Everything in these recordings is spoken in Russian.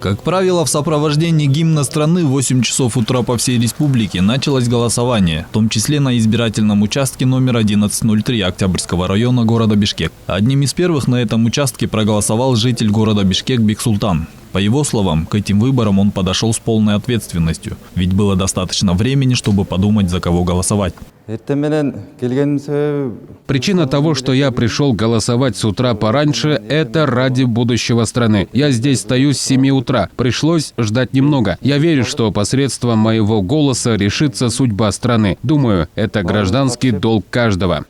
Как правило, в сопровождении гимна страны в 8 часов утра по всей республике началось голосование, в том числе на избирательном участке номер 1103 Октябрьского района города Бишкек. Одним из первых на этом участке проголосовал житель города Бишкек Бексултан. По его словам, к этим выборам он подошел с полной ответственностью, ведь было достаточно времени, чтобы подумать, за кого голосовать. Причина того, что я пришел голосовать с утра пораньше, это ради будущего страны. Я здесь стою с 7 утра. Пришлось ждать немного. Я верю, что посредством моего голоса решится судьба страны. Думаю, это гражданский долг каждого.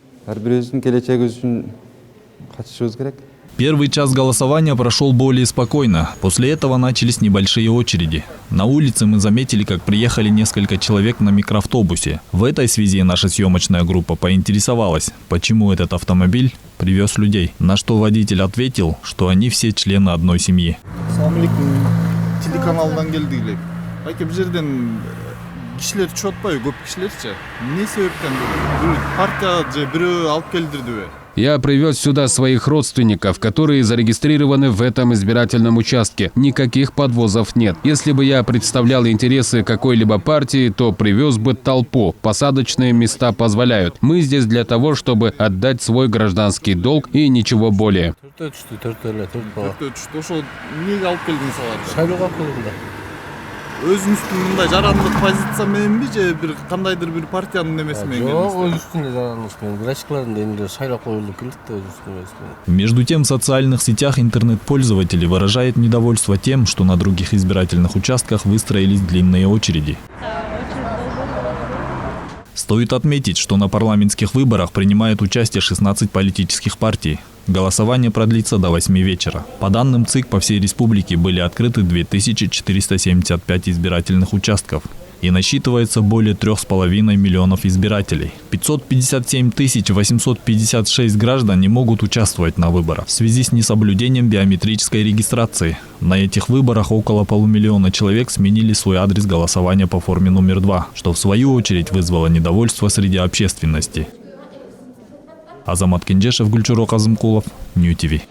Первый час голосования прошел более спокойно. После этого начались небольшие очереди. На улице мы заметили, как приехали несколько человек на микроавтобусе. В этой связи наша съемочная группа поинтересовалась, почему этот автомобиль привез людей. На что водитель ответил, что они все члены одной семьи. Телеканалдан келдик. Айке бу жерден кишилер чыгып атпайбы, көп кишилерчи. Эмне себептен партия же бирөө алып келдирдиби? Я привез сюда своих родственников, которые зарегистрированы в этом избирательном участке. Никаких подвозов нет. Если бы я представлял интересы какой-либо партии, то привез бы толпу. Посадочные места позволяют. Мы здесь для того, чтобы отдать свой гражданский долг и ничего более. Өзүңүздүн мындай жарандык позиция мененби же бир кандайдыр бир партиянын немеси менен келдиңиз? Жок, өзүбүздүн жарандык менен. Гражданскалардын эмне шайлап коюлуп келдик да өзүбүздүн эмес менен. Между тем, в социальных сетях интернет-пользователи выражают недовольство тем, что на других избирательных участках выстроились длинные очереди. Стоит отметить, что на парламентских выборах принимает участие 16 политических партий. Голосование продлится до 8 вечера. По данным ЦИК, по всей республике были открыты 2475 избирательных участков. И насчитывается более 3,5 миллионов избирателей. 557 856 граждан не могут участвовать на выборах в связи с несоблюдением биометрической регистрации. На этих выборах около полумиллиона человек сменили свой адрес голосования по форме номер 2, что в свою очередь вызвало недовольство среди общественности. Азамат Кенжешев, Гульчурок Азымкулов, Нью ТВ.